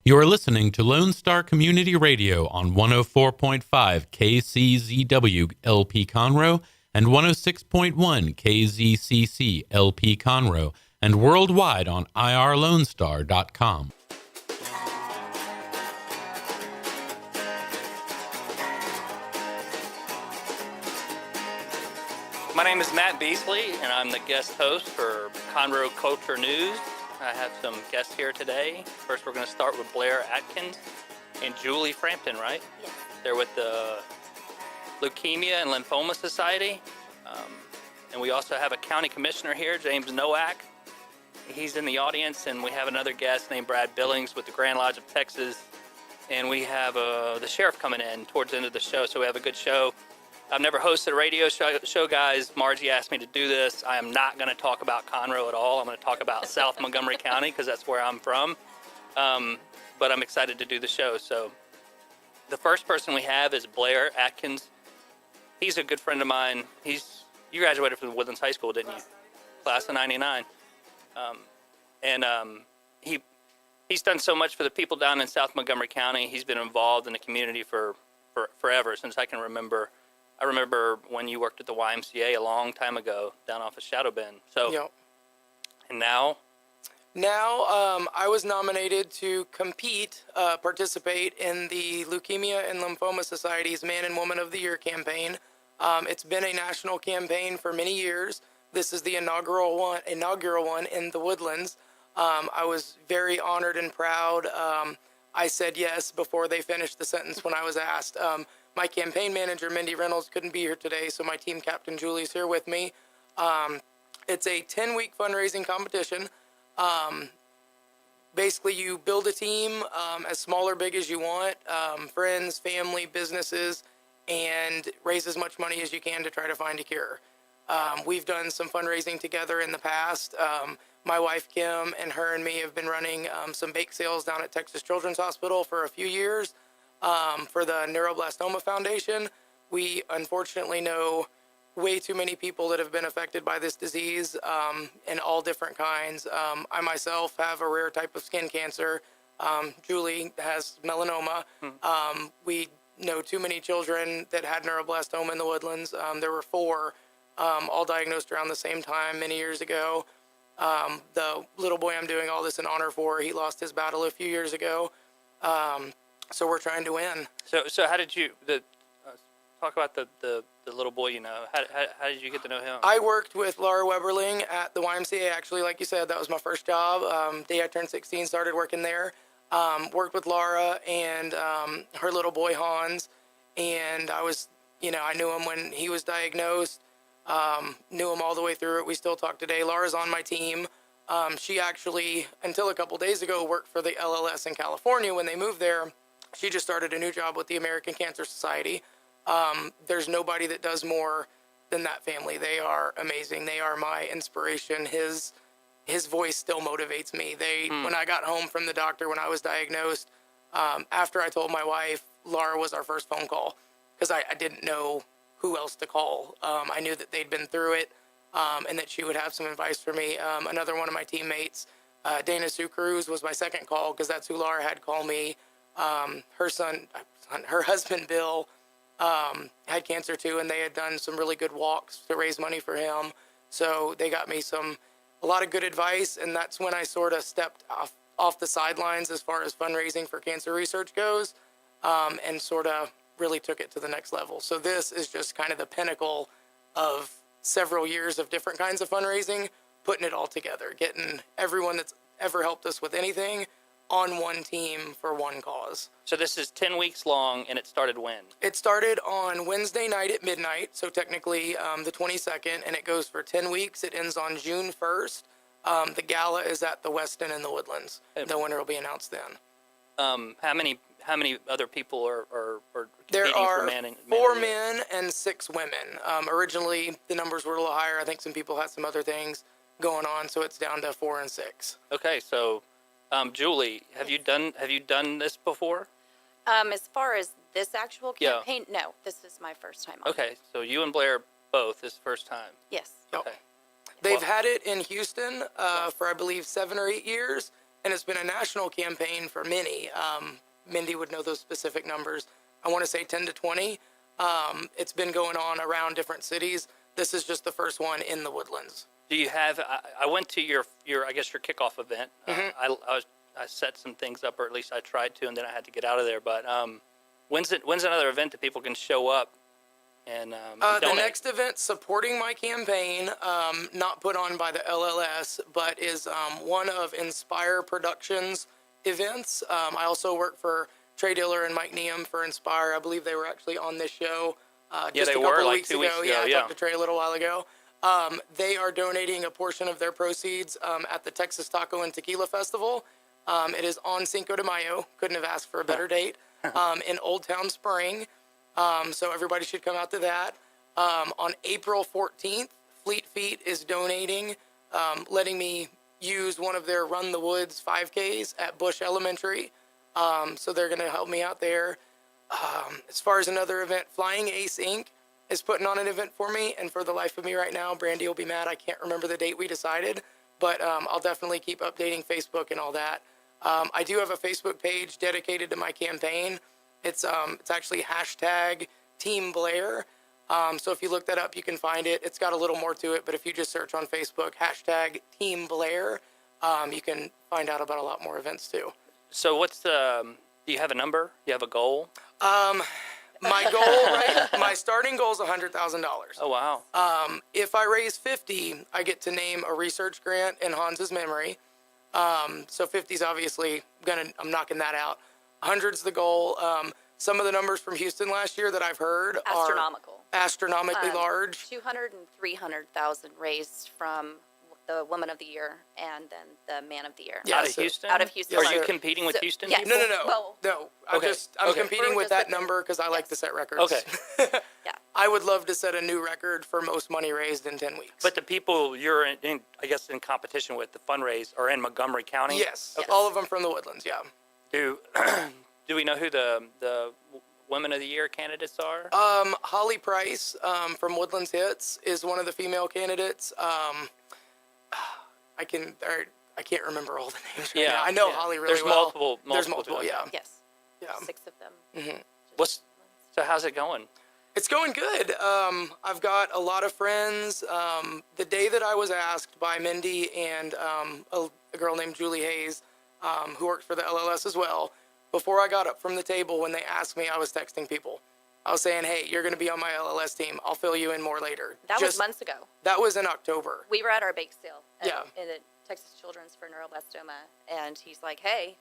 You are listening to Lone Star Community Radio on 104.5 KCZW LP Conroe and 106.1 KZCC LP Conroe and worldwide on irlonestar.com. My name is Matt Beasley, and I'm the guest host for Conroe Culture News. I have some guests here today. First, we're going to start with Blair Adkins and Julie Frampton, right? Yes. They're with the Leukemia and Lymphoma Society. And we also have a county commissioner here, James Noack. He's in the audience, and we have another guest named Brad Billings with the Grand Lodge of Texas. And we have the sheriff coming in towards the end of the show, so we have a good show. I've never hosted a radio show, guys. Margie asked me to do this. I am not going to talk about Conroe at all. I'm going to talk about South Montgomery County because that's where I'm from. But I'm excited to do the show. So the first person we have is Blair Adkins. He's a good friend of mine. You graduated from Woodlands High School, didn't you? Class of 99. He's done so much for the people down in South Montgomery County. He's been involved in the community for forever, since I can remember. I remember when you worked at the YMCA a long time ago down off of Shadow Bend. So, Yep. And now? Now, I was nominated to participate in the Leukemia and Lymphoma Society's Man and Woman of the Year campaign. It's been a national campaign for many years. This is the inaugural one in the Woodlands. I was very honored and proud. I said yes before they finished the sentence when I was asked. My campaign manager, Mindy, Reynolds, couldn't be here today, so my team captain, Julie's here with me. It's a 10-week fundraising competition. Basically, you build a team as small or big as you want, friends, family, businesses, and raise as much money as you can to try to find a cure. We've done some fundraising together in the past. My wife, Kim, and her and me have been running some bake sales down at Texas Children's Hospital for a few years. For the Neuroblastoma Foundation. We unfortunately know way too many people that have been affected by this disease in all different kinds. I myself have a rare type of skin cancer. Julie has melanoma. We know too many children that had neuroblastoma in the Woodlands. There were 4, all diagnosed around the same time many years ago. The little boy I'm doing all this in honor for, he lost his battle a few years ago. So we're trying to win. So how did you talk about the little boy? You know, how did you get to know him? I worked with Laura Weberling at the YMCA. Actually, like you said, that was my first job. Day I turned 16, started working there. Worked with Laura and her little boy Hans, and I knew him when he was diagnosed. Knew him all the way through it. We still talk today. Laura's on my team. She actually, until a couple days ago, worked for the LLS in California. When they moved there, she just started a new job with the American Cancer Society. There's nobody that does more than that family. They are amazing. They are my inspiration. His voice still motivates me. When I got home from the doctor when I was diagnosed, after I told my wife, Laura was our first phone call because I didn't know who else to call. I knew that they'd been through it and that she would have some advice for me. Another one of my teammates, Dana Sue Cruz, was my second call because that's who Laura had call me. Her husband, Bill, had cancer too, and they had done some really good walks to raise money for him. So they got me a lot of good advice, and that's when I sort of stepped off the sidelines as far as fundraising for cancer research goes, and sort of really took it to the next level. So this is just kind of the pinnacle of several years of different kinds of fundraising, putting it all together, getting everyone that's ever helped us with anything on one team for one cause. So this is 10 weeks long, and it started when? It started on Wednesday night at midnight, so technically the 22nd, and it goes for 10 weeks. It ends on June 1st. The gala is at the Westin in the Woodlands. The winner will be announced then. How many other people are There competing are for man 4 men and 6 women. Originally, the numbers were a little higher. I think some people had some other things going on, so it's down to 4 and 6. Okay, so Julie, have you done this before? As far as this actual campaign, no, this is my first time on. Okay, so you and Blair both this first time. Yes. Yep. Okay. They've had it in Houston for, I believe, 7 or 8 years, and it's been a national campaign for many. Mindy would know those specific numbers. I want to say 10 to 20. It's been going on around different cities. This is just the first one in the Woodlands. Do you have? I went to your I guess your kickoff event. I set some things up, or at least I tried to, and then I had to get out of there. But when's another event that people can show up and donate? The next event supporting my campaign, not put on by the LLS, but is one of Inspire Productions events. I also work for Trey Diller and Mike Neum for Inspire. I believe they were actually on this show just a couple of weeks ago. I talked to Trey a little while ago. They are donating a portion of their proceeds at the Texas Taco and Tequila Festival. It is on Cinco de Mayo. Couldn't have asked for a better date. In Old Town Spring. So everybody should come out to that. On April 14th, Fleet Feet is donating, letting me use one of their Run the Woods 5Ks at Bush Elementary. So they're going to help me out there. As far as another event, Flying Ace Inc. is putting on an event for me. And for the life of me right now, Brandy will be mad. I can't remember the date we decided. But I'll definitely keep updating Facebook and all that. I do have a Facebook page dedicated to my campaign. It's actually hashtag Team Blair. So if you look that up, you can find it. It's got a little more to it, but if you just search on Facebook, hashtag Team Blair, you can find out about a lot more events too. So what's the, do you have a number? Do you have a goal? My goal, my starting goal is $100,000. Oh, wow. If I raise 50, I get to name a research grant in Hans's memory. So 50 is obviously I'm knocking that out. 100's the goal. Some of the numbers from Houston last year that I've heard are astronomically large. 200 and 300,000 raised from the Woman of the Year and then the Man of the Year. Yeah, out of Houston? Out of Houston. Are you competing with Houston yes. people? No. I'm competing with that number because I like to set records. Okay. Yeah. I would love to set a new record for most money raised in 10 weeks. But the people you're in I guess, in competition with, the fundraise, are in Montgomery County? Yes. Okay. All of them from the Woodlands, yeah. Do we know who the Women of the Year candidates are? Holly Price from Woodlands Hits is one of the female candidates. I can't remember all the names right now. I know Holly really well. There's multiple, yeah. Yes. Yeah. 6 of them. Mm-hmm. So how's it going? It's going good. I've got a lot of friends. The day that I was asked by Mindy and a girl named Julie Hayes, who worked for the LLS as well, before I got up from the table, when they asked me, I was texting people. I was saying, hey, you're going to be on my LLS team. I'll fill you in more later. That was months ago. That was in October. We were at our bake sale in the Texas Children's for neuroblastoma, and he's like, hey,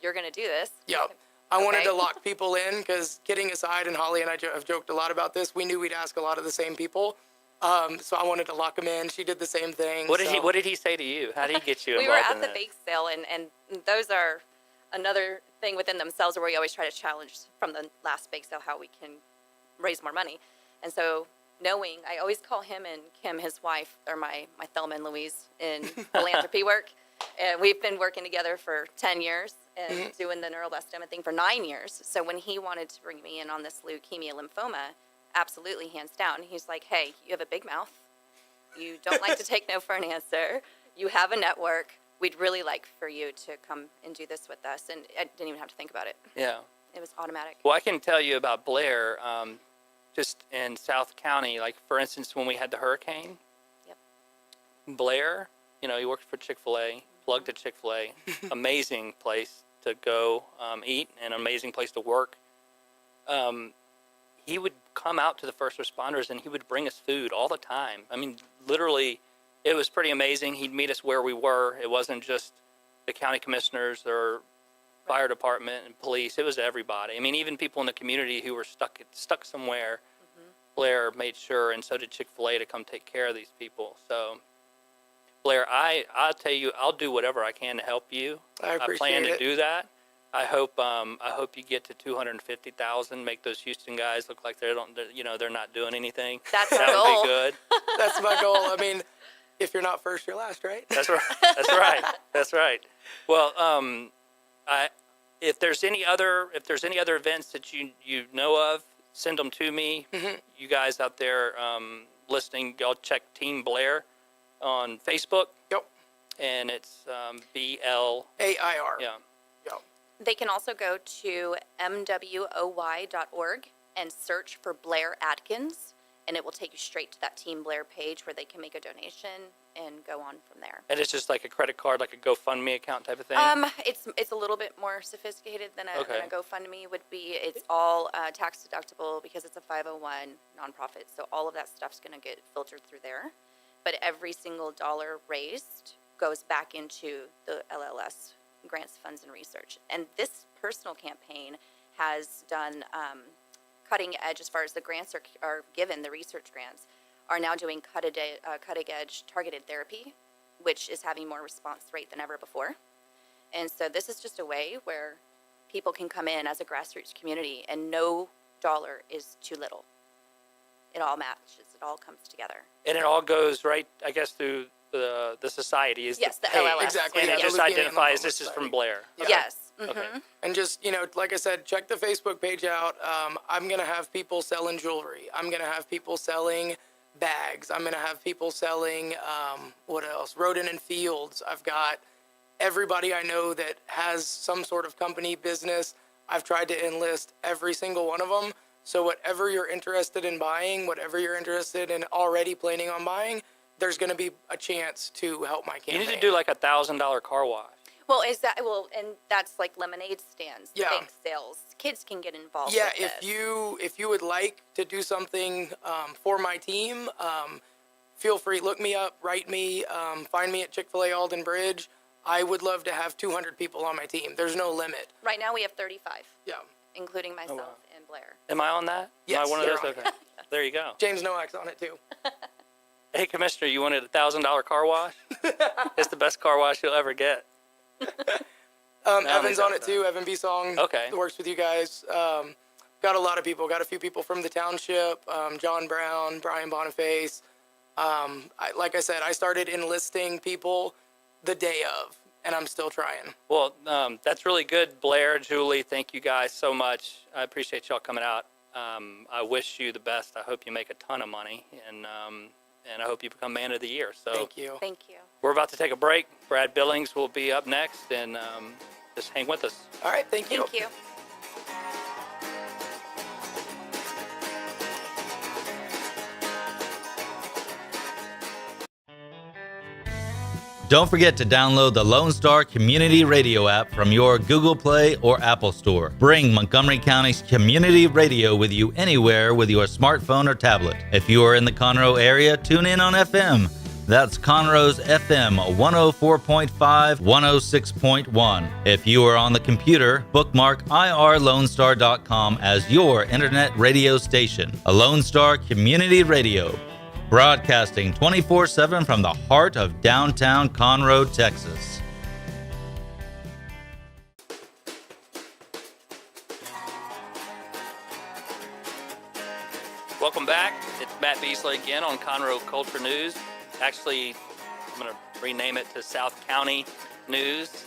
you're going to do this. Yeah. I wanted to lock people in because, kidding aside, and Holly and I have joked a lot about this, we knew we'd ask a lot of the same people. So I wanted to lock them in. She did the same thing. What did he say to you? How did he get you involved? We were at the bake sale, and those are another thing within themselves where we always try to challenge from the last bake sale how we can raise more money. And so knowing, I always call him and Kim, his wife, or my Thelma and Louise in philanthropy work. And we've been working together for 10 years and doing the neuroblastoma thing for 9 years. So when he wanted to bring me in on this leukemia lymphoma, absolutely, hands down, he's like, hey, you have a big mouth. You don't like to take no for an answer. You have a network. We'd really like for you to come and do this with us. And I didn't even have to think about it. Yeah. It was automatic. Well, I can tell you about Blair, just in South County. Like, for instance, when we had the hurricane, Blair, he worked for Chick-fil-A, plugged to Chick-fil-A, amazing place to go eat, and an amazing place to work. He would come out to the first responders, and he would bring us food all the time. I mean, literally, it was pretty amazing. He'd meet us where we were. It wasn't just the county commissioners or fire department and police. It was everybody. I mean, even people in the community who were stuck somewhere, Blair made sure, and so did Chick-fil-A, to come take care of these people. So, Blair, I'll tell you, I'll do whatever I can to help you. I plan to do that. I hope you get to 250,000. Make those Houston guys look like they're not doing anything. That would be good. That's my goal. I mean, if you're not first, you're last, right? That's right. That's right. That's right. Well, if there's any other events that you know of, send them to me. You guys out there listening, y'all check Team Blair on Facebook. Yep. And it's BL. AIR. Yeah. Yeah. They can also go to mwoy.org and search for Blair Adkins, and it will take you straight to that Team Blair page where they can make a donation and go on from there. And it's just like a credit card, like a GoFundMe account type of thing? It's a little bit more sophisticated than a GoFundMe would be. It's all tax deductible because it's a 501 nonprofit, so all of that stuff's going to get filtered through there. But every single dollar raised goes back into the LLS grants, funds, and research. And this personal campaign has done cutting edge as far as the grants are given, the research grants are now doing cutting edge targeted therapy, which is having more response rate than ever before. And so this is just a way where people can come in as a grassroots community and no dollar is too little. It all matches, it all comes together. And it all goes right, I guess, through the society. Yes, the LLS. Exactly. And Yeah, it just Leukemia and identifies Lymphoma this is from Society. Blair. Yeah. Yes. Okay. And just, like I said, check the Facebook page out. I'm going to have people selling jewelry. I'm going to have people selling bags. I'm going to have people selling, what else? Rodent and Fields. I've got everybody I know that has some sort of company business. I've tried to enlist every single one of them. So whatever you're interested in buying, whatever you're interested in already planning on buying, there's going to be a chance to help my campaign. You need to do like $1,000 car wash. Well, and that's like lemonade stands, Yeah. bake sales. Kids can get involved. Yeah, with if you would like to do something for my team, feel free. Look me up, write me, find me at Chick-fil-A Alden Bridge. I would love to have 200 people on my team. There's no limit. Right now we have 35, Yeah. including myself and Blair. Am I on that? Yes, Am I one of you're those? on Okay. There you go. James Noack's on it too. Hey, Commissioner, you wanted $1,000 car wash? It's the best car wash you'll ever get. Evan's on it too. Evan B. Song. Okay. Works with you guys. Got a lot of people. Got a few people from the township. John Brown, Brian Boniface. Like I said, I started enlisting people the day of, and I'm still trying. Well, that's really good, Blair, Julie. Thank you guys so much. I appreciate y'all coming out. I wish you the best. I hope you make a ton of money, and I hope you become Man of the Year. So Thank you. Thank you. we're about to take a break. Brad Billings will be up next, and just hang with us. All right. Thank you. Thank you. Don't forget to download the Lone Star Community Radio app from your Google Play or Apple Store. Bring Montgomery County's community radio with you anywhere with your smartphone or tablet. If you are in the Conroe area, tune in on FM. That's Conroe's FM 104.5, 106.1. If you are on the computer, bookmark irlonestar.com as your internet radio station. A Lone Star Community Radio. Broadcasting 24/7 from the heart of downtown Conroe, Texas. Welcome back. It's Matt Beasley again on Conroe Culture News. Actually, I'm going to rename it to South County News.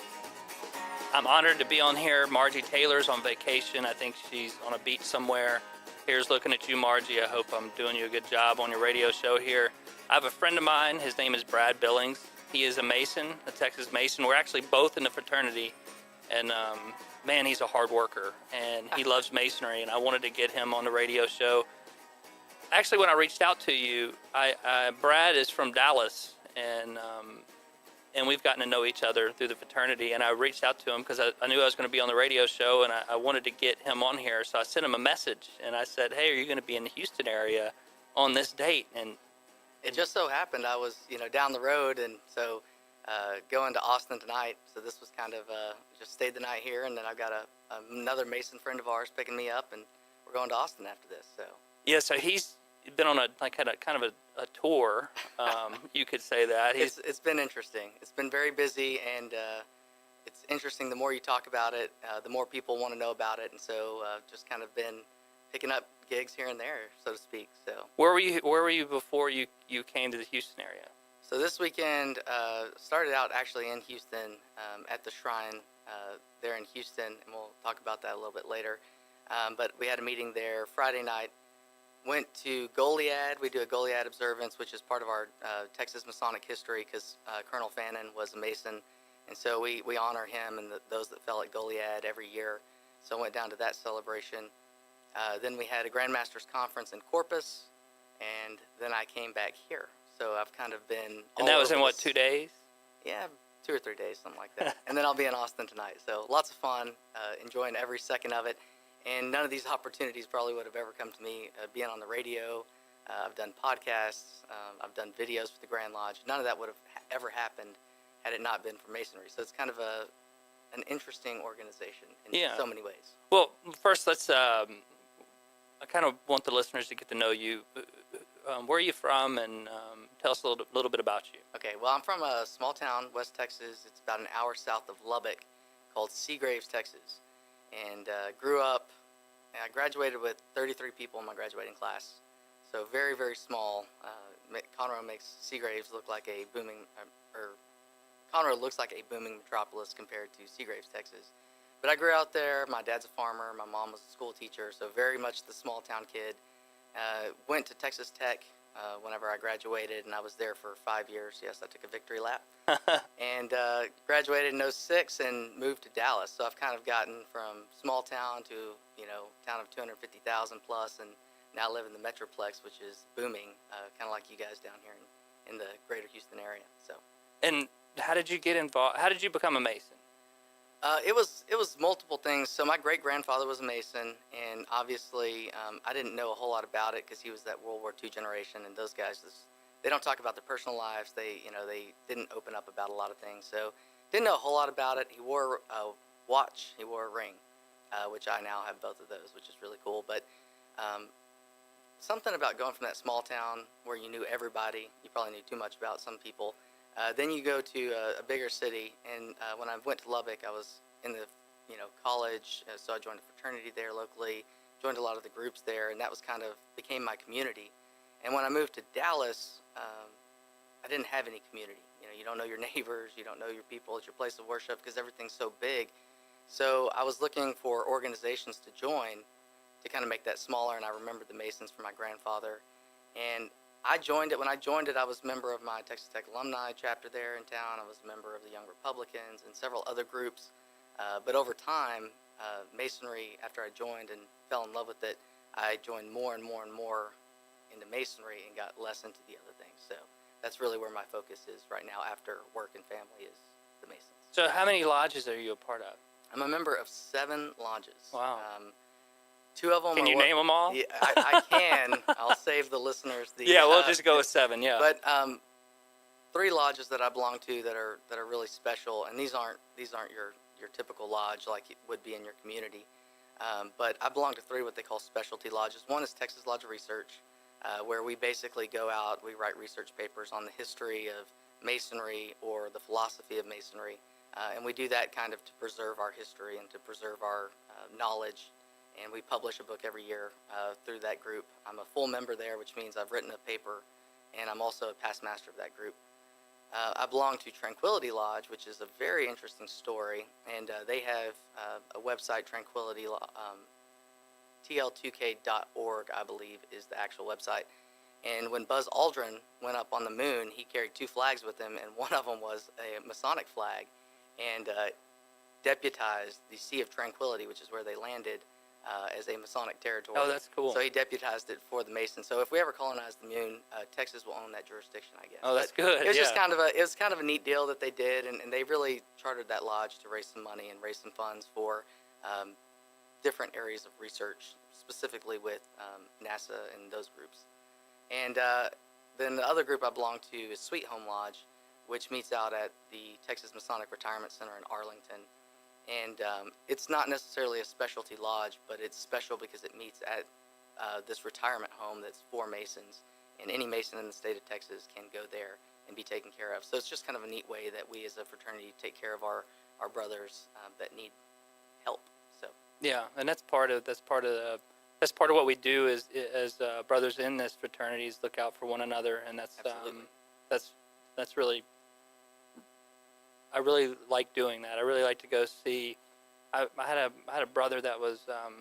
I'm honored to be on here. Margie Taylor's on vacation. I think she's on a beach somewhere. Here's looking at you, Margie. I hope I'm doing you a good job on your radio show here. I have a friend of mine. His name is Brad Billings. He is a Mason, a Texas Mason. We're actually both in the fraternity. And, man, he's a hard worker. And he loves masonry. And I wanted to get him on the radio show. Actually, when I reached out to you, Brad is from Dallas. And we've gotten to know each other through the fraternity. And I reached out to him because I knew I was going to be on the radio show, and I wanted to get him on here. So I sent him a message, and I said, hey, are you going to be in the Houston area on this date? And it just so happened I was, down the road, and so going to Austin tonight. So this was kind of just stayed the night here, and then I've got another Mason friend of ours picking me up, and we're going to Austin after this. So yeah, so he's been on a tour, you could say that. It's been interesting. It's been very busy, and it's interesting. The more you talk about it, the more people want to know about it, and so just kind of been picking up gigs here and there, so to speak. So where were you before you came to the Houston area? So this weekend started out actually in Houston at the Shrine there in Houston, and we'll talk about that a little bit later. But we had a meeting there Friday night. Went to Goliad. We do a Goliad observance, which is part of our Texas Masonic history, because Colonel Fannin was a Mason, and so we honor him and those that fell at Goliad every year. So I went down to that celebration. Then we had a Grandmasters Conference in Corpus, and then I came back here. So I've kind of been And that was in what, 2 days? Yeah, 2 or 3 days, something like that. And then I'll be in Austin tonight. So lots of fun, enjoying every second of it. And none of these opportunities probably would have ever come to me, being on the radio. I've done podcasts. I've done videos for the Grand Lodge. None of that would have ever happened had it not been for Masonry. So it's kind of an interesting organization in so many ways. Well, first, let's. I kind of want the listeners to get to know you. Where are you from, and tell us a little bit about you. Okay, well, I'm from a small town, West Texas. It's about an hour south of Lubbock, called Seagraves, Texas. And grew up, and I graduated with 33 people in my graduating class. So very, very small. Conroe makes Seagraves look like a booming, Conroe looks like a booming metropolis compared to Seagraves, Texas. But I grew out there. My dad's a farmer. My mom was a school teacher, so very much the small town kid. Went to Texas Tech whenever I graduated, and I was there for 5 years. Yes, I took a victory lap. And graduated in 06 and moved to Dallas. So I've kind of gotten from small town to, town of 250,000 plus, and now live in the Metroplex, which is booming, kind of like you guys down here in the greater Houston area. So. And how did you get involved? How did you become a Mason? It was multiple things. So my great-grandfather was a Mason, and obviously I didn't know a whole lot about it because he was that World War II generation, and those guys, they don't talk about their personal lives. They didn't open up about a lot of things. So didn't know a whole lot about it. He wore a watch. He wore a ring, which I now have both of those, which is really cool. But something about going from that small town where you knew everybody, you probably knew too much about some people. Then you go to a bigger city, and when I went to Lubbock, I was in the college, so I joined a fraternity there locally, joined a lot of the groups there, and that was became my community. And when I moved to Dallas, I didn't have any community. You don't know your neighbors, you don't know your people at your place of worship because everything's so big. So I was looking for organizations to join to kind of make that smaller, and I remembered the Masons from my grandfather. And I joined it. When I joined it, I was a member of my Texas Tech alumni chapter there in town. I was a member of the Young Republicans and several other groups. But over time, Masonry, after I joined and fell in love with it, I joined more and more and more into Masonry and got less into the other things. So that's really where my focus is right now after work and family is the Masons. So how many lodges are you a part of? I'm a member of 7 lodges. Wow. 2 of them Can you name them all? Yeah, I can. I'll save the listeners the. Yeah, we'll just go with 7. Yeah. But 3 lodges that I belong to that are really special, and these aren't your typical lodge like it would be in your community. But I belong to 3 what they call specialty lodges. One is Texas Lodge of Research, where we basically go out, we write research papers on the history of Masonry or the philosophy of Masonry, and we do that kind of to preserve our history and to preserve our knowledge. And we publish a book every year through that group. I'm a full member there, which means I've written a paper, and I'm also a past master of that group. I belong to Tranquility Lodge, which is a very interesting story, and they have a website, Tranquility, tl2k.org, I believe, is the actual website. And when Buzz Aldrin went up on the moon, he carried 2 flags with him, and one of them was a Masonic flag, and deputized the Sea of Tranquility, which is where they landed, as a Masonic territory. Oh, that's cool. So he deputized it for the Masons. So if we ever colonize the moon, Texas will own that jurisdiction, I guess. Oh, that's good. It was just kind of a neat deal that they did, and they really chartered that lodge to raise some money and raise some funds for different areas of research, specifically with NASA and those groups. And then the other group I belong to is Sweet Home Lodge, which meets out at the Texas Masonic Retirement Center in Arlington. And it's not necessarily a specialty lodge, but it's special because it meets at this retirement home that's for Masons. And any Mason in the state of Texas can go there and be taken care of. So it's just kind of a neat way that we as a fraternity take care of our brothers that need help. So yeah, and that's part of what we do as brothers in this fraternity is look out for one another, and that's really. I really like doing that. I really like to go see I had a brother that was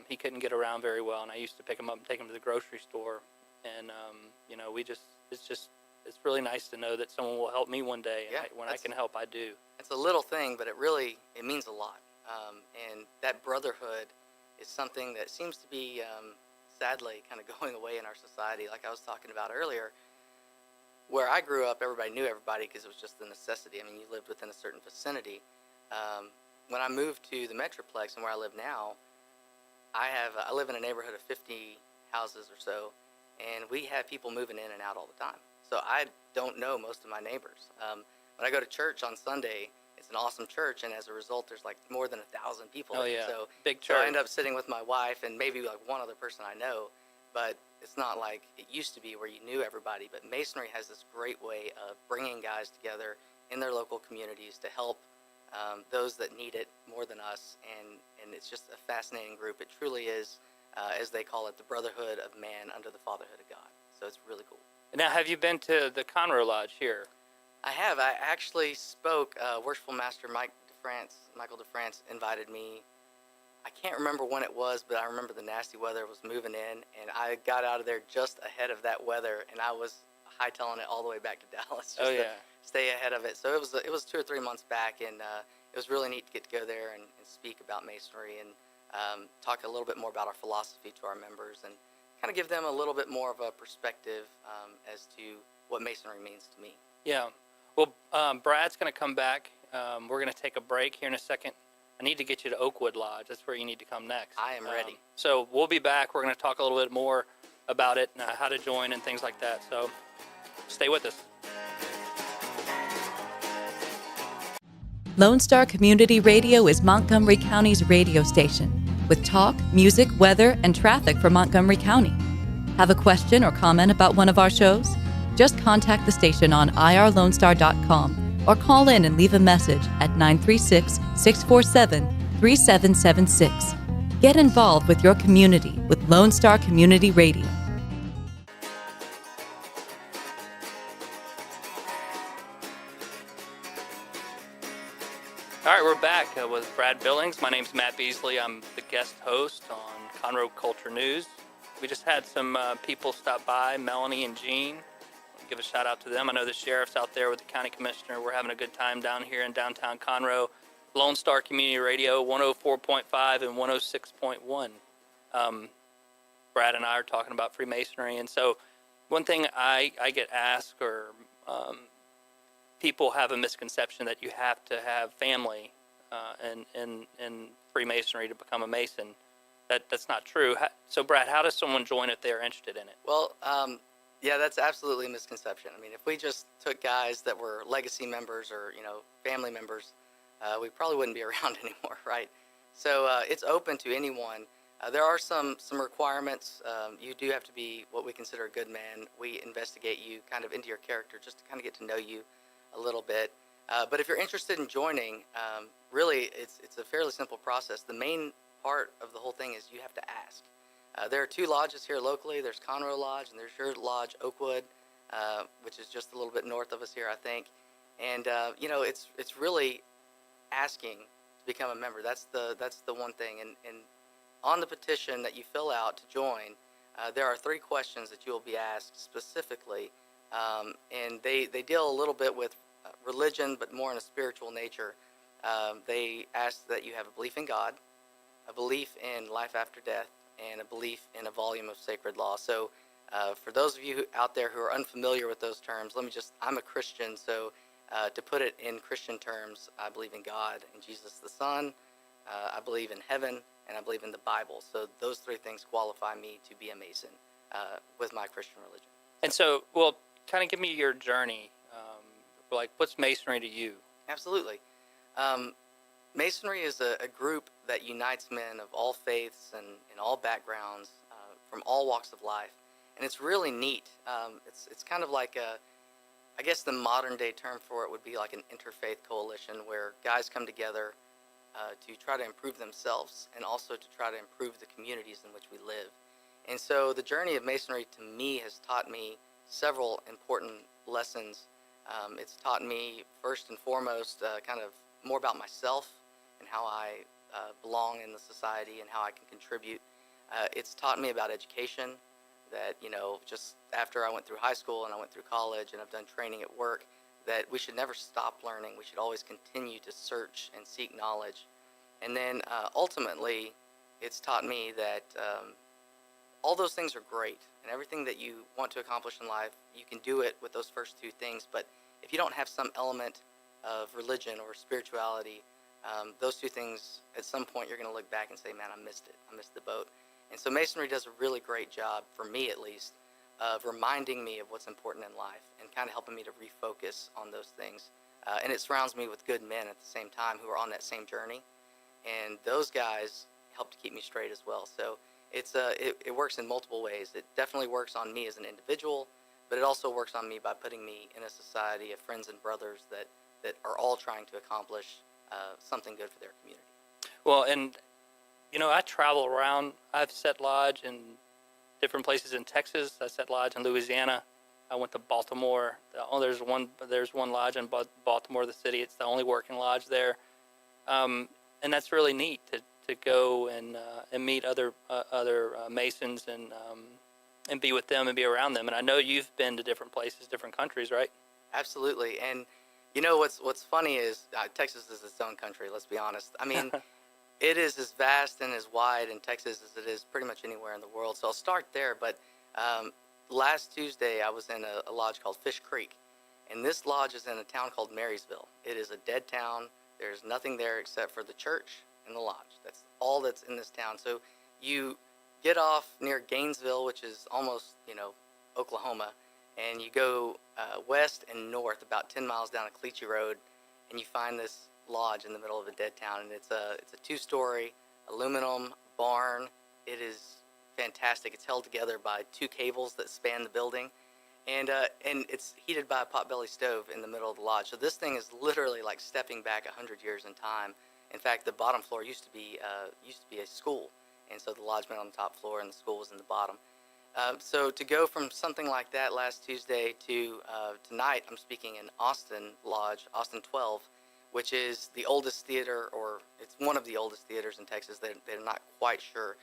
he couldn't get around very well, and I used to pick him up and take him to the grocery store, and it's really nice to know that someone will help me one day, and Yeah, when I can help, I do. It's a little thing, but it means a lot. And that brotherhood is something that seems to be sadly kind of going away in our society. Like I was talking about earlier, where I grew up, everybody knew everybody because it was just a necessity. I mean, you lived within a certain vicinity. When I moved to the Metroplex and where I live now, I live in a neighborhood of 50 houses or so, and we have people moving in and out all the time. So I don't know most of my neighbors. When I go to church on Sunday, it's an awesome church, and as a result, there's like more than 1,000 people. Oh there. yeah, So, big so church. I end up sitting with my wife and maybe like one other person I know, but it's not like it used to be where you knew everybody. But Masonry has this great way of bringing guys together in their local communities to help those that need it more than us, and it's just a fascinating group. It truly is, as they call it, the brotherhood of man under the fatherhood of God. So it's really cool. Now, have you been to the Conroe Lodge here? I have. I actually spoke. Worshipful Master Michael DeFrance invited me. I can't remember when it was, but I remember the nasty weather was moving in, and I got out of there just ahead of that weather, and I was hightailing it all the way back to Dallas just to stay ahead of it. So it was 2 or 3 months back, and it was really neat to get to go there and speak about Masonry and talk a little bit more about our philosophy to our members and kind of give them a little bit more of a perspective as to what Masonry means to me. Yeah. Well, Brad's going to come back. We're going to take a break here in a second. I need to get you to Oakwood Lodge. That's where you need to come next. I am ready. So we'll be back. We're going to talk a little bit more about it, how to join and things like that. So stay with us. Lone Star Community Radio is Montgomery County's radio station with talk, music, weather, and traffic for Montgomery County. Have a question or comment about one of our shows? Just contact the station on irlonestar.com or call in and leave a message at 936-647-3776. Get involved with your community with Lone Star Community Radio. All right, we're back with Brad Billings. My name's Matt Beasley. I'm the guest host on Conroe Culture News. We just had some people stop by, Melanie and Jean. Give a shout out to them. I know the sheriff's out there with the county commissioner. We're having a good time down here in downtown Conroe. Lone Star Community Radio, 104.5 and 106.1. Brad and I are talking about Freemasonry. And so one thing I get asked, or people have a misconception that you have to have family in Freemasonry to become a Mason. That's not true. So, Brad, how does someone join if they're interested in it? Well, yeah, that's absolutely a misconception. I mean, if we just took guys that were legacy members or, family members, we probably wouldn't be around anymore, right? So it's open to anyone. There are some requirements. You do have to be what we consider a good man. We investigate you kind of into your character just to kind of get to know you a little bit. But if you're interested in joining, really, it's a fairly simple process. The main part of the whole thing is you have to ask. There are 2 lodges here locally. There's Conroe Lodge, and there's your lodge, Oakwood, which is just a little bit north of us here, I think. And it's really asking to become a member. That's the one thing. And on the petition that you fill out to join, there are 3 questions that you will be asked specifically, and they deal a little bit with religion, but more in a spiritual nature. They ask that you have a belief in God, a belief in life after death, and a belief in a volume of sacred law. So for those of you out there who are unfamiliar with those terms, I'm a Christian, so to put it in Christian terms, I believe in God and Jesus the Son, I believe in heaven, and I believe in the Bible. So those 3 things qualify me to be a Mason with my Christian religion. And so, well, kind of give me your journey. What's Masonry to you? Absolutely. Masonry is a group that unites men of all faiths and in all backgrounds, from all walks of life, and it's really neat. It's kind of like I guess the modern day term for it would be like an interfaith coalition where guys come together to try to improve themselves and also to try to improve the communities in which we live. And so the journey of Masonry to me has taught me several important lessons. It's taught me first and foremost kind of more about myself and how I belong in the society and how I can contribute. It's taught me about education, that, just after I went through high school and I went through college and I've done training at work, that we should never stop learning. We should always continue to search and seek knowledge. And then ultimately, it's taught me that all those things are great, and everything that you want to accomplish in life, you can do it with those first two things. But if you don't have some element of religion or spirituality, those two things, at some point, you're going to look back and say, man, I missed it. I missed the boat. And so Masonry does a really great job, for me at least, of reminding me of what's important in life and kind of helping me to refocus on those things. And it surrounds me with good men at the same time who are on that same journey. And those guys help to keep me straight as well. So it works in multiple ways. It definitely works on me as an individual, but it also works on me by putting me in a society of friends and brothers that are all trying to accomplish something good for their community. Well, and I travel around. I've set lodge in different places in Texas. I set lodge in Louisiana. I went to Baltimore. There's one lodge in Baltimore, the city. It's the only working lodge there, and that's really neat to go and meet other Masons and be with them and be around them. And I know you've been to different places, different countries, right? Absolutely. And what's funny is Texas is its own country. Let's be honest. I mean. It is as vast and as wide in Texas as it is pretty much anywhere in the world. So I'll start there. But last Tuesday, I was in a lodge called Fish Creek. And this lodge is in a town called Marysville. It is a dead town. There's nothing there except for the church and the lodge. That's all that's in this town. So you get off near Gainesville, which is almost, Oklahoma. And you go west and north about 10 miles down a Cleachy Road. And you find this lodge in the middle of a dead town, and it's a 2-story aluminum barn. It is fantastic. It's held together by 2 cables that span the building, and it's heated by a potbelly stove in the middle of the lodge. So this thing is literally like stepping back 100 years in time. In fact, the bottom floor used to be a school, and so the lodge went on the top floor and the school was in the bottom. So to go from something like that last Tuesday to tonight, I'm speaking in Austin Lodge, Austin 12, which is the oldest theater, or it's one of the oldest theaters in Texas. They're not quite sure,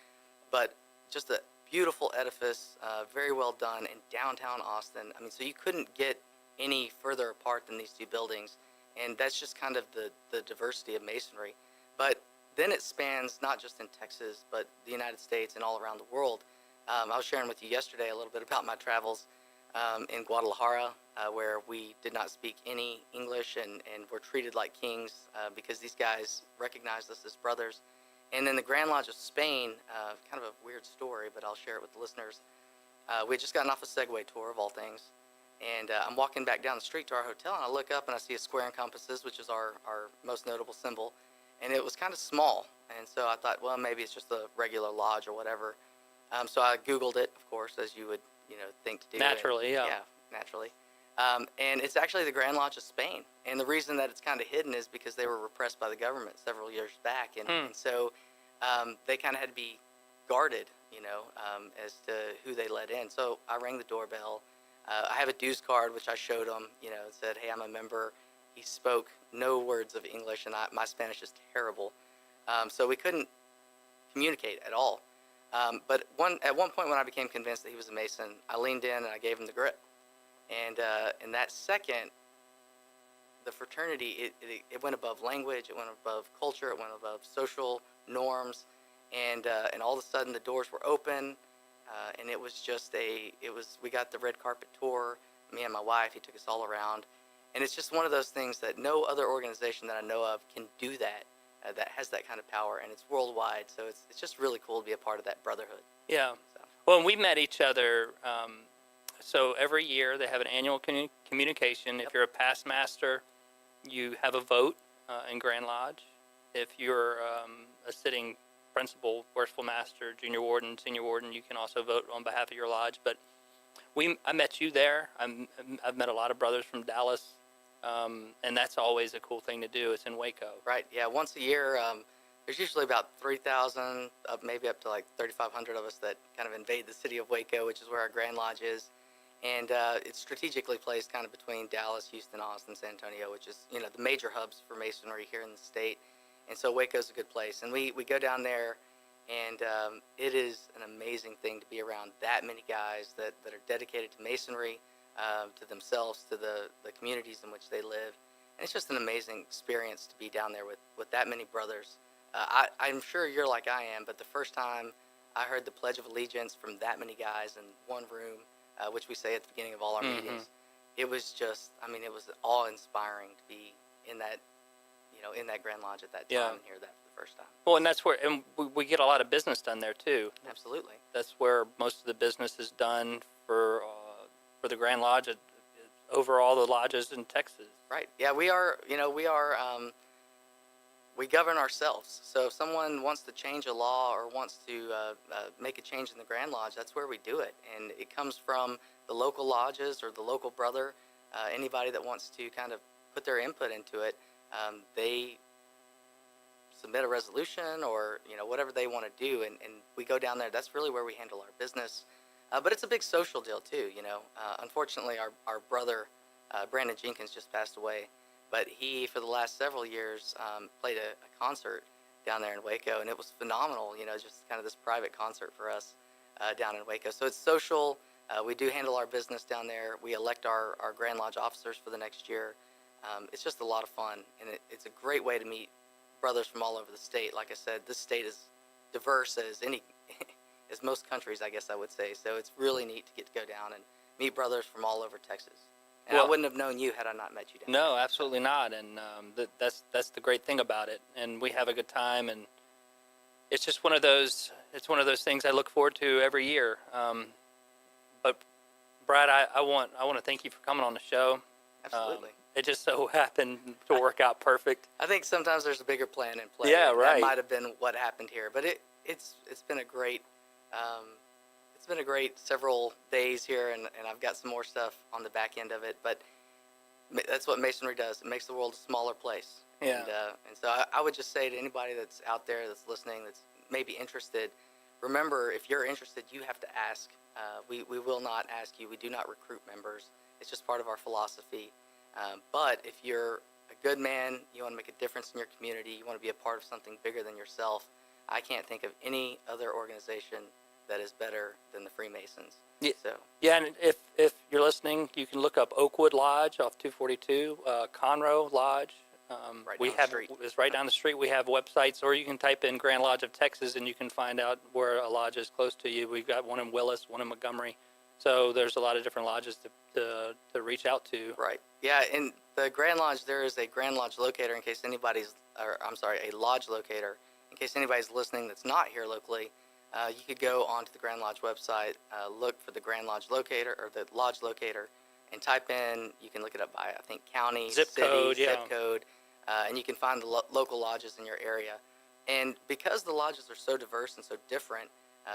but just a beautiful edifice, very well done in downtown Austin. I mean, so you couldn't get any further apart than these two buildings, and that's just kind of the diversity of Masonry. But then it spans not just in Texas, but the United States and all around the world. I was sharing with you yesterday a little bit about my travels in Guadalajara, where we did not speak any English and were treated like kings because these guys recognized us as brothers. And then the Grand Lodge of Spain, kind of a weird story, but I'll share it with the listeners. We had just gotten off a Segway tour, of all things, and I'm walking back down the street to our hotel, and I look up and I see a square and compasses, which is our most notable symbol, and it was kind of small. And so I thought, well, maybe it's just a regular lodge or whatever. So I Googled it, of course, as you would think to do. Naturally, yeah. Yeah, naturally. And it's actually the Grand Lodge of Spain. And the reason that it's kind of hidden is because they were repressed by the government several years back. And so they kind of had to be guarded, as to who they let in. So I rang the doorbell. I have a dues card, which I showed him, and said, hey, I'm a member. He spoke no words of English, and my Spanish is terrible. So we couldn't communicate at all. But at one point when I became convinced that he was a Mason, I leaned in and I gave him the grip. And in that second, the fraternity, it went above language, it went above culture, it went above social norms, and all of a sudden the doors were open, and it was just we got the red carpet tour, me and my wife, he took us all around, and it's just one of those things that no other organization that I know of can do that has that kind of power, and it's worldwide, so it's just really cool to be a part of that brotherhood. Yeah. So. Well, we met each other. So every year they have an annual communication. Yep. If you're a past master, you have a vote in Grand Lodge. If you're a sitting principal, worshipful master, junior warden, senior warden, you can also vote on behalf of your lodge. But I met you there. I've met a lot of brothers from Dallas, and that's always a cool thing to do. It's in Waco. Right. Yeah. Once a year, there's usually about 3,000, maybe up to like 3,500 of us that kind of invade the city of Waco, which is where our Grand Lodge is. And it's strategically placed kind of between Dallas, Houston, Austin, San Antonio, which is, the major hubs for Masonry here in the state. And so Waco's a good place. And we go down there, and it is an amazing thing to be around that many guys that are dedicated to masonry, to themselves, to the communities in which they live. And it's just an amazing experience to be down there with that many brothers. I'm sure you're like I am, but the first time I heard the Pledge of Allegiance from that many guys in one room, which we say at the beginning of all our meetings, it was just, it was awe-inspiring to be in that, in that Grand Lodge at that time and hear that for the first time. Well, and that's where, and we get a lot of business done there too. Absolutely. That's where most of the business is done for the Grand Lodge, over all the lodges in Texas. Right. Yeah, we govern ourselves. So if someone wants to change a law or wants to make a change in the Grand Lodge, that's where we do it. And it comes from the local lodges or the local brother, anybody that wants to kind of put their input into it. They submit a resolution or, whatever they want to do. And we go down there. That's really where we handle our business. But it's a big social deal too, Unfortunately, our brother, Brandon Jenkins, just passed away. But he, for the last several years, played a concert down there in Waco, and it was phenomenal, just kind of this private concert for us down in Waco. So it's social. We do handle our business down there. We elect our Grand Lodge officers for the next year. It's just a lot of fun, and it's a great way to meet brothers from all over the state. Like I said, this state is diverse as as most countries, I guess I would say. So it's really neat to get to go down and meet brothers from all over Texas. And I wouldn't have known you had I not met you down there. No, absolutely not. And that's the great thing about it. And we have a good time, and it's just one of those things I look forward to every year. But Brad, I want to thank you for coming on the show. Absolutely. It just so happened to work out perfect. I think sometimes there's a bigger plan in play. Yeah, right. That might have been what happened here, but it's been a great several days here, and I've got some more stuff on the back end of it. But that's what masonry does. It makes the world a smaller place. Yeah. And so I would just say to anybody that's out there that's listening, that's maybe interested, remember, if you're interested, you have to ask. We will not ask you. We do not recruit members. It's just part of our philosophy. But if you're a good man, you want to make a difference in your community, you want to be a part of something bigger than yourself, I can't think of any other organization that is better than the Freemasons. Yeah. So. Yeah, and if you're listening, you can look up Oakwood Lodge off 242, Conroe Lodge. It's right down the street. We have websites, or you can type in Grand Lodge of Texas, and you can find out where a lodge is close to you. We've got one in Willis, one in Montgomery. So there's a lot of different lodges to reach out to. Right. Yeah, in the Grand Lodge, there is a Grand Lodge locator a lodge locator. In case anybody's listening that's not here locally, you could go onto the Grand Lodge website, look for the Grand Lodge locator or the lodge locator, and type in, you can look it up by, I think, county, zip code, and you can find the local lodges in your area. And because the lodges are so diverse and so different,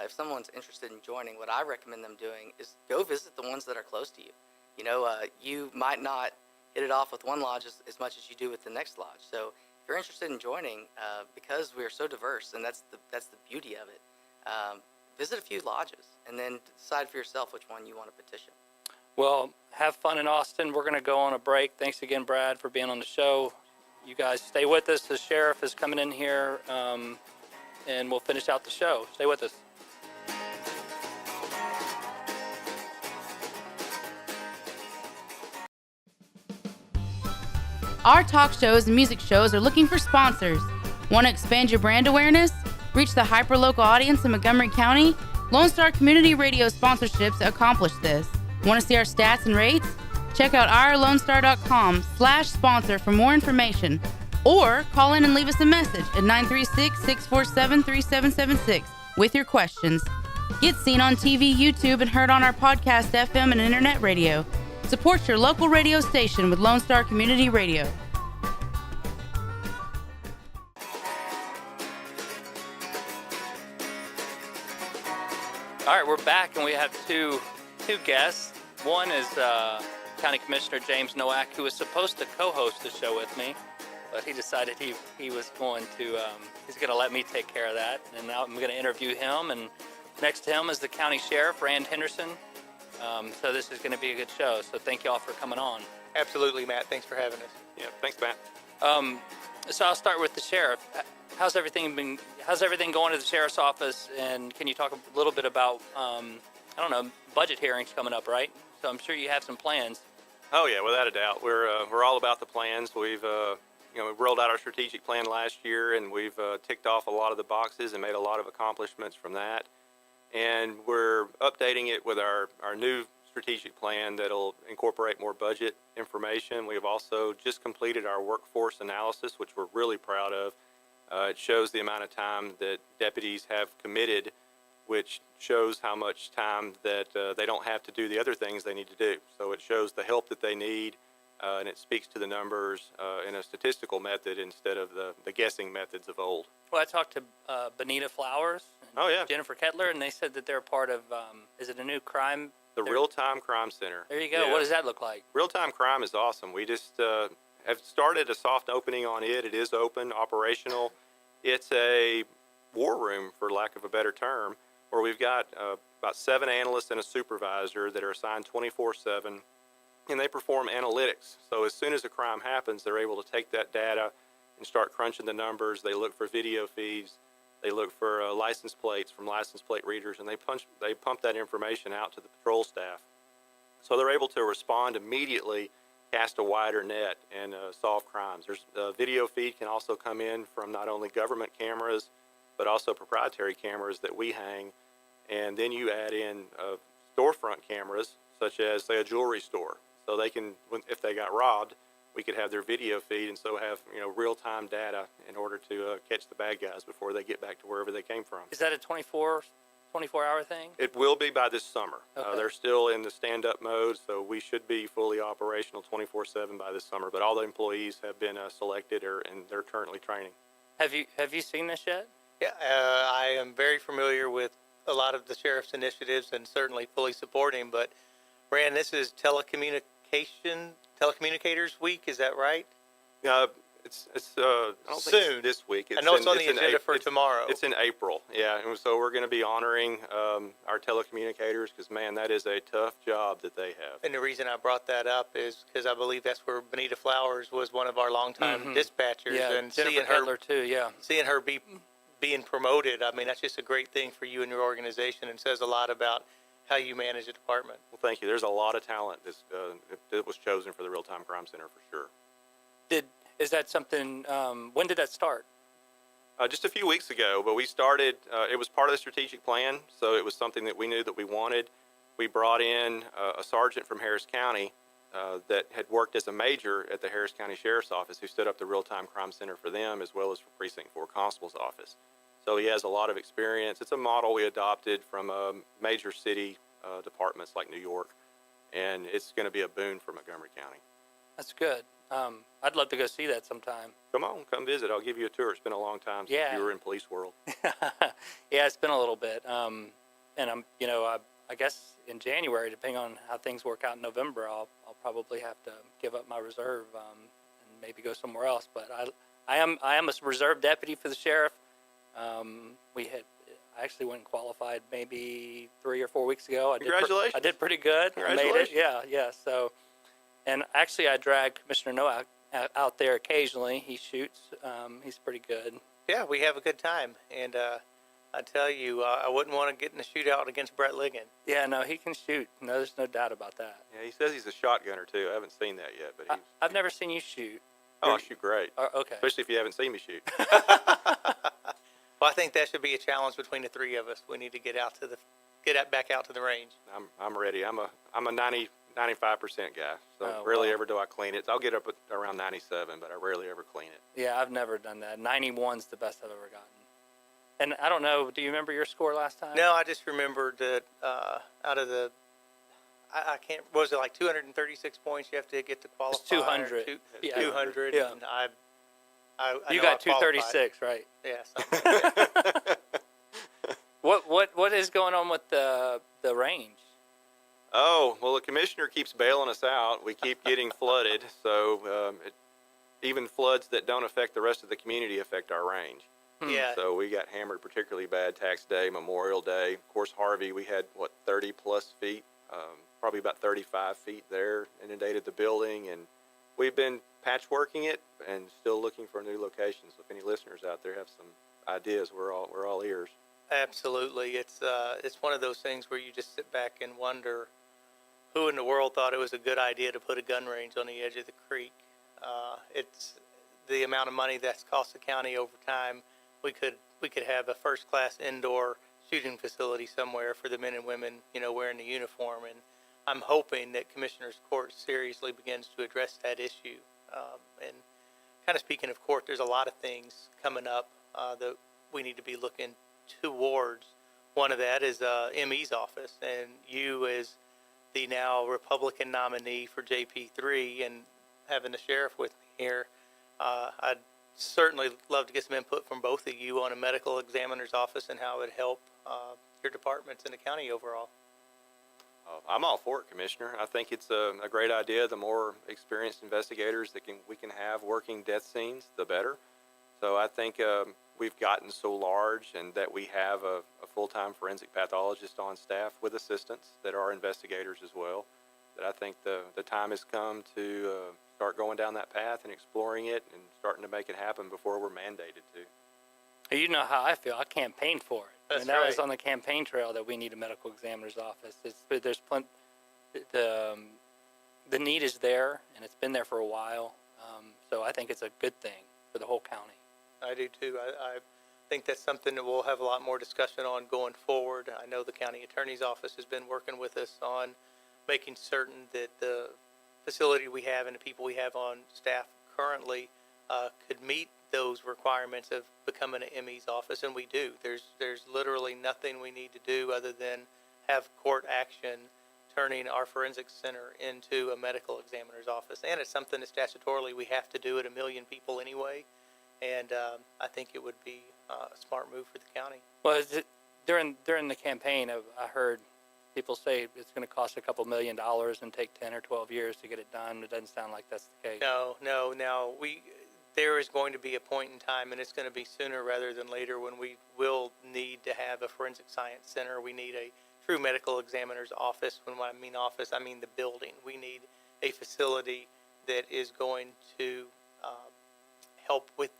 if someone's interested in joining, what I recommend them doing is go visit the ones that are close to you. You might not hit it off with one lodge as much as you do with the next lodge. So if you're interested in joining, because we are so diverse, and that's the beauty of it, visit a few lodges and then decide for yourself which one you want to petition. Well, have fun in Austin. We're going to go on a break. Thanks again, Brad, for being on the show. You guys stay with us. The sheriff is coming in here, and we'll finish out the show. Stay with us. Our talk shows and music shows are looking for sponsors. Want to expand your brand awareness? Reach the hyper-local audience in Montgomery County? Lone Star Community Radio sponsorships accomplish this. Want to see our stats and rates? Check out ourlonestar.com/sponsor for more information. Or call in and leave us a message at 936-647-3776 with your questions. Get seen on TV, YouTube, and heard on our podcast, FM, and internet radio. Support your local radio station with Lone Star Community Radio. All right, we're back, and we have two guests. One is County Commissioner James Noack, who was supposed to co-host the show with me, but he decided he was going to he's going to let me take care of that, and now I'm going to interview him. And next to him is the County Sheriff Rand Henderson. So this is going to be a good show. So thank you all for coming on. Absolutely, Matt. Thanks for having us. Yeah, thanks, Matt. So I'll start with the sheriff. How's everything going at the sheriff's office? And can you talk a little bit about, budget hearings coming up, right? So I'm sure you have some plans. Oh yeah, without a doubt. We're all about the plans. We've we rolled out our strategic plan last year, and we've ticked off a lot of the boxes and made a lot of accomplishments from that. And we're updating it with our new strategic plan that'll incorporate more budget information. We have also just completed our workforce analysis, which we're really proud of. It shows the amount of time that deputies have committed, which shows how much time that they don't have to do the other things they need to do. So it shows the help that they need, and it speaks to the numbers in a statistical method instead of the guessing methods of old. Well, I talked to Benita Flowers and Jennifer Kettler, and they said that they're part of, is it a new crime? The Real-Time Crime Center. There you go. Yeah. What does that look like? Real-Time Crime is awesome. We just have started a soft opening on it. It is open, operational. It's a war room, for lack of a better term, where we've got about 7 analysts and a supervisor that are assigned 24/7, and they perform analytics. So as soon as a crime happens, they're able to take that data and start crunching the numbers. They look for video feeds. They look for license plates from license plate readers, and they pump that information out to the patrol staff. So they're able to respond immediately, cast a wider net, and solve crimes. There's video feed can also come in from not only government cameras, but also proprietary cameras that we hang. And then you add in storefront cameras, such as, say, a jewelry store. So they can, if they got robbed, we could have their video feed and so have real-time data in order to catch the bad guys before they get back to wherever they came from. Is that a 24-hour thing? It will be by this summer. Okay. They're still in the stand-up mode, so we should be fully operational 24/7 by this summer. But all the employees have been selected, and they're currently training. Have you seen this yet? Yeah, I am very familiar with a lot of the sheriff's initiatives and certainly fully support him. But Rand, this is Telecommunicators Week, is that right? It's I don't think soon. It's this week. I know it's on the agenda for tomorrow. It's in April, yeah. And so we're going to be honoring our telecommunicators because, man, that is a tough job that they have. And the reason I brought that up is because I believe that's where Benita Flowers was one of our longtime dispatchers. Yeah, and Jennifer Kettler too, yeah. Seeing her being promoted, I mean, that's just a great thing for you and your organization and says a lot about how you manage a department. Well, thank you. There's a lot of talent that was chosen for the Real-Time Crime Center for sure. Is that something, when did that start? Just a few weeks ago, but we started, it was part of the strategic plan, so it was something that we knew that we wanted. We brought in a sergeant from Harris County that had worked as a major at the Harris County Sheriff's Office who stood up the Real-Time Crime Center for them as well as for Precinct 4 Constable's Office. So he has a lot of experience. It's a model we adopted from major city departments like New York, and it's going to be a boon for Montgomery County. That's good. I'd love to go see that sometime. Come visit. I'll give you a tour. It's been a long time since you were in police world. Yeah, it's been a little bit. And I'm, I guess in January, depending on how things work out in November, I'll probably have to give up my reserve and maybe go somewhere else. But I am a reserve deputy for the sheriff. I actually went and qualified maybe 3 or 4 weeks ago. Congratulations. I did pretty good. Congratulations. I made it. Yeah. So, and actually I drag Commissioner Noack out there occasionally. He shoots. He's pretty good. Yeah, we have a good time. And I tell you, I wouldn't want to get in a shootout against Brett Ligon. Yeah, no, he can shoot. No, there's no doubt about that. Yeah, he says he's a shotgunner too. I haven't seen that yet, but I've never seen you shoot. Oh, I shoot great. Okay. Especially if you haven't seen me shoot. Well, I think that should be a challenge between the three of us. We need to get back out to the range. I'm ready. I'm a 95% guy. So rarely ever do I clean it. I'll get up at around 97, but I rarely ever clean it. Yeah, I've never done that. 91's the best I've ever gotten. And I don't know, do you remember your score last time? No, I just remembered that out of the, I can't, was it like 236 points you have to get to qualify? It's 200. 200. Yeah. And I you got 236, right? Yeah, something like that. What is going on with the range? Oh, well, the commissioner keeps bailing us out. We keep getting flooded. So even floods that don't affect the rest of the community affect our range. Yeah. So we got hammered particularly bad tax day, Memorial Day. Of course, Harvey, we had, 30 plus feet, probably about 35 feet there, inundated the building. And we've been patchworking it and still looking for new locations. If any listeners out there have some ideas, we're all ears. Absolutely. It's one of those things where you just sit back and wonder who in the world thought it was a good idea to put a gun range on the edge of the creek. It's the amount of money that's cost the county over time. We could have a first-class indoor shooting facility somewhere for the men and women, wearing the uniform. And I'm hoping that Commissioner's Court seriously begins to address that issue. And kind of speaking of court, there's a lot of things coming up that we need to be looking towards. One of that is ME's office, and you as the now Republican nominee for JP3 and having the sheriff with me here, I'd certainly love to get some input from both of you on a medical examiner's office and how it would help your departments in the county overall. I'm all for it, Commissioner. I think it's a great idea. The more experienced investigators that we can have working death scenes, the better. So I think we've gotten so large, and that we have a full-time forensic pathologist on staff with assistants that are investigators as well, that I think the time has come to start going down that path and exploring it and starting to make it happen before we're mandated to. You know how I feel. I campaigned for it. That's that was right. on the campaign trail that we need a medical examiner's office. There's plenty. The need is there, and it's been there for a while. So I think it's a good thing for the whole county. I do too. I think that's something that we'll have a lot more discussion on going forward. I know the county attorney's office has been working with us on making certain that the facility we have and the people we have on staff currently could meet those requirements of becoming an ME's office, and we do. There's literally nothing we need to do other than have court action turning our forensics center into a medical examiner's office, and it's something that statutorily we have to do at 1 million people anyway, and I think it would be a smart move for the county. Well, during the campaign, I heard people say it's going to cost a couple $1 million and take 10 or 12 years to get it done. It doesn't sound like that's the case. No. There is going to be a point in time, and it's going to be sooner rather than later, when we will need to have a forensic science center. We need a true medical examiner's office. When I mean office, I mean the building. We need a facility that is going to help with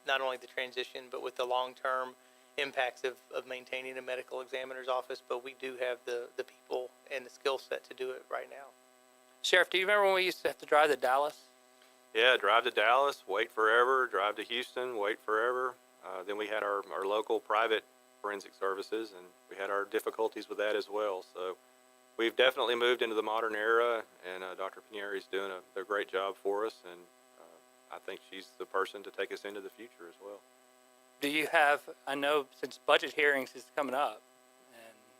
not only the transition, but with the long-term impacts of maintaining a medical examiner's office. But we do have the people and the skill set to do it right now. Sheriff, do you remember when we used to have to drive to Dallas? Yeah, drive to Dallas, wait forever, drive to Houston, wait forever. Then we had our local private forensic services, and we had our difficulties with that as well. So we've definitely moved into the modern era, and Dr. Piñeri's doing a great job for us, and I think she's the person to take us into the future as well. Do you have, I know since budget hearings is coming up,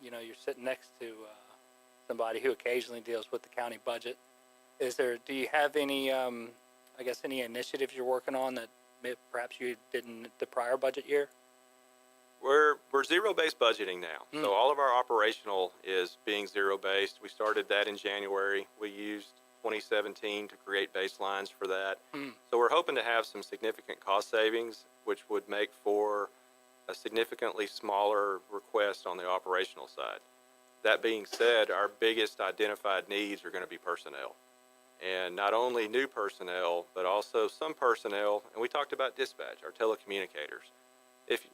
and you're sitting next to somebody who occasionally deals with the county budget, do you have any any initiatives you're working on that perhaps you didn't the prior budget year? We're zero-based budgeting now. So all of our operational is being zero-based. We started that in January. We used 2017 to create baselines for that. So we're hoping to have some significant cost savings, which would make for a significantly smaller request on the operational side. That being said, our biggest identified needs are going to be personnel. And not only new personnel, but also some personnel, and we talked about dispatch, our telecommunicators. If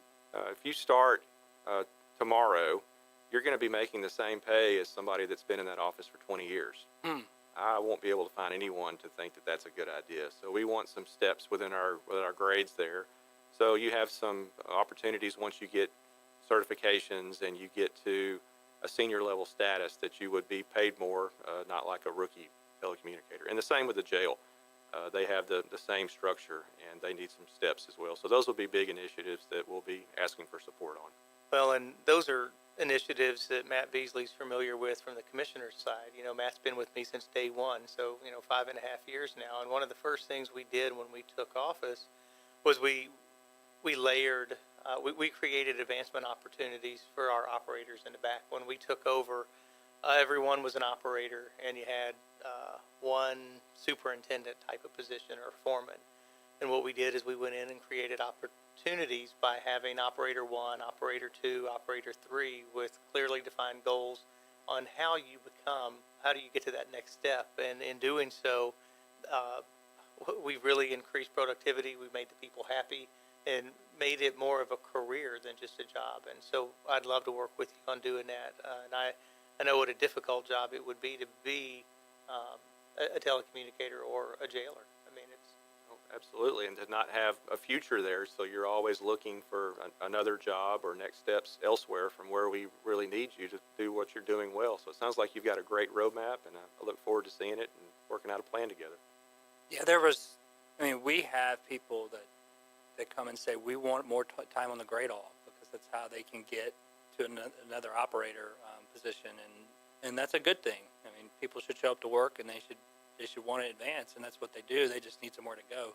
you start tomorrow, you're going to be making the same pay as somebody that's been in that office for 20 years. I won't be able to find anyone to think that that's a good idea. So we want some steps within our grades there. So you have some opportunities once you get certifications and you get to a senior level status that you would be paid more, not like a rookie telecommunicator. And the same with the jail. They have the same structure, and they need some steps as well. So those will be big initiatives that we'll be asking for support on. Well, and those are initiatives that Matt Beasley's familiar with from the commissioner's side. Matt's been with me since day one, so 5.5 years now. And one of the first things we did when we took office was we layered, we created advancement opportunities for our operators in the back. When we took over, everyone was an operator, and you had one superintendent type of position or foreman. And what we did is we went in and created opportunities by having operator 1, operator 2, operator 3 with clearly defined goals on how do you get to that next step. And in doing so, we really increased productivity. We made the people happy and made it more of a career than just a job. And so I'd love to work with you on doing that. And I know what a difficult job it would be to be a telecommunicator or a jailer. I mean, it's Absolutely, and to not have a future there, so you're always looking for another job or next steps elsewhere from where we really need you to do what you're doing well. So it sounds like you've got a great roadmap, and I look forward to seeing it and working out a plan together. Yeah, we have people that come and say, we want more time on the grade off, because that's how they can get to another operator position, and that's a good thing. I mean, people should show up to work, and they should want to advance, and that's what they do. They just need somewhere to go.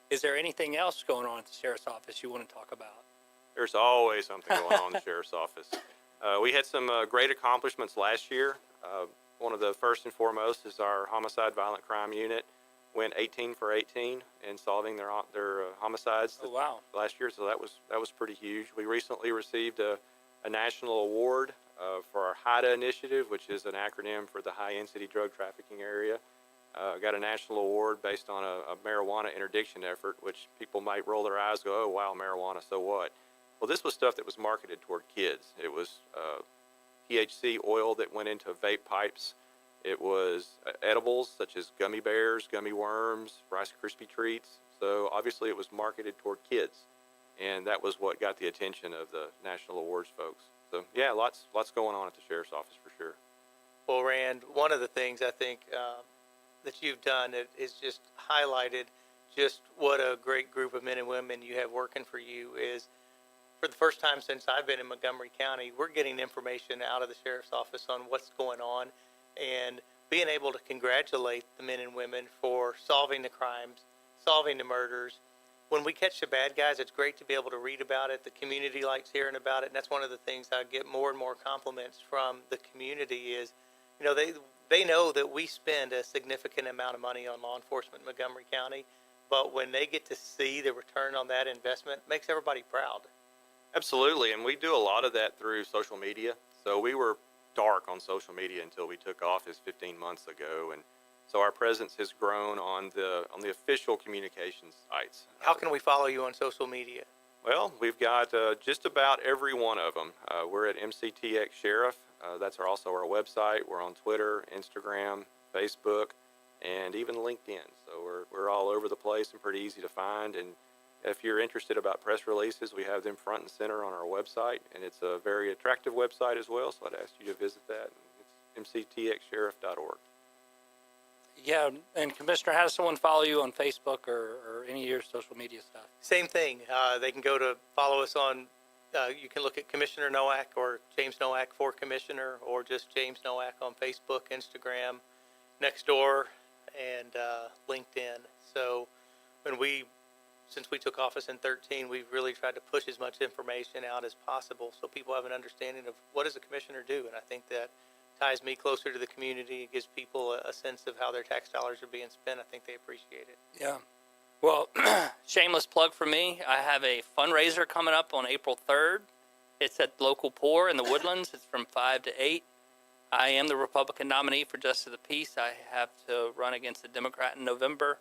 Is there anything else going on at the Sheriff's Office you want to talk about? There's always something going on in the Sheriff's Office. We had some great accomplishments last year. One of the first and foremost is our homicide violent crime unit went 18 for 18 in solving their homicides last year, so that was pretty huge. We recently received a national award for our HIDA initiative, which is an acronym for the High Intensity Drug Trafficking Area. Got a national award based on a marijuana interdiction effort, which people might roll their eyes and go, oh, wow, marijuana, so what? Well, this was stuff that was marketed toward kids. It was THC oil that went into vape pipes. It was edibles such as gummy bears, gummy worms, Rice Krispie treats. So obviously it was marketed toward kids, and that was what got the attention of the national awards folks. So yeah, lots going on at the Sheriff's Office for sure. Well, Rand, one of the things I think that you've done is just highlighted just what a great group of men and women you have working for you is. For the first time since I've been in Montgomery County, we're getting information out of the Sheriff's Office on what's going on, and being able to congratulate the men and women for solving the crimes, solving the murders. When we catch the bad guys, it's great to be able to read about it. The community likes hearing about it, and that's one of the things I get more and more compliments from the community is, they know that we spend a significant amount of money on law enforcement in Montgomery County, but when they get to see the return on that investment, it makes everybody proud. Absolutely, and we do a lot of that through social media. So we were dark on social media until we took office 15 months ago, and so our presence has grown on the official communications sites. How can we follow you on social media? Well, we've got just about every one of them. We're at MCTX Sheriff. That's also our website. We're on Twitter, Instagram, Facebook, and even LinkedIn. So we're all over the place and pretty easy to find. And if you're interested about press releases, we have them front and center on our website, and it's a very attractive website as well, so I'd ask you to visit that. It's mctxsheriff.org. Yeah, and Commissioner, how does someone follow you on Facebook or any of your social media stuff? Same thing. They can go to follow us on, you can look at Commissioner Noack or James Noack for Commissioner, or just James Noack on Facebook, Instagram, Nextdoor, and LinkedIn. So since we took office in 2013, we've really tried to push as much information out as possible so people have an understanding of what does a commissioner do. And I think that ties me closer to the community. It gives people a sense of how their tax dollars are being spent. I think they appreciate it. Yeah. Well, shameless plug for me. I have a fundraiser coming up on April 3rd. It's at local poor in the Woodlands. It's from 5 to 8. I am the Republican nominee for Justice of the Peace. I have to run against a Democrat in November.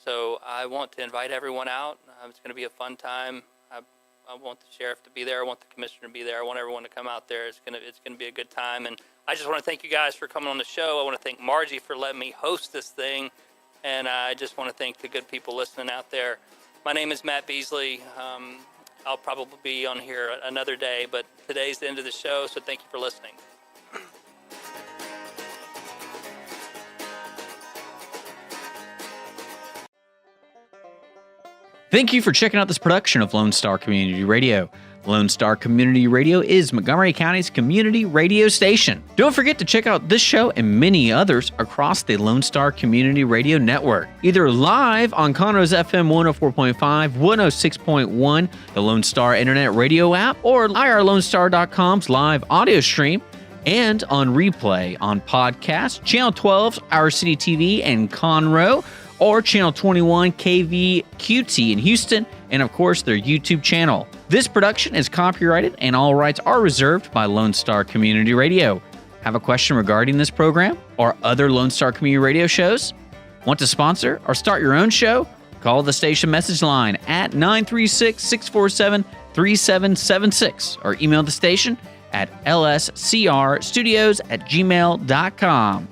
So I want to invite everyone out. It's going to be a fun time. I want the sheriff to be there. I want the commissioner to be there. I want everyone to come out there. It's going to be a good time. And I just want to thank you guys for coming on the show. I want to thank Margie for letting me host this thing. And I just want to thank the good people listening out there. My name is Matt Beasley. I'll probably be on here another day, but today's the end of the show, so thank you for listening. Thank you for checking out this production of Lone Star Community Radio. Lone Star Community Radio is Montgomery County's community radio station. Don't forget to check out this show and many others across the Lone Star Community Radio Network, either live on Conroe's FM 104.5, 106.1, the Lone Star Internet Radio app, or irlonestar.com's live audio stream, and on replay on podcast, Channel 12's Our City TV in Conroe, or Channel 21 KVQT in Houston, and of course their YouTube channel. This production is copyrighted and all rights are reserved by Lone Star Community Radio. Have a question regarding this program or other Lone Star Community Radio shows? Want to sponsor or start your own show? Call the station message line at 936-647-3776 or email the station at lscrstudios@gmail.com.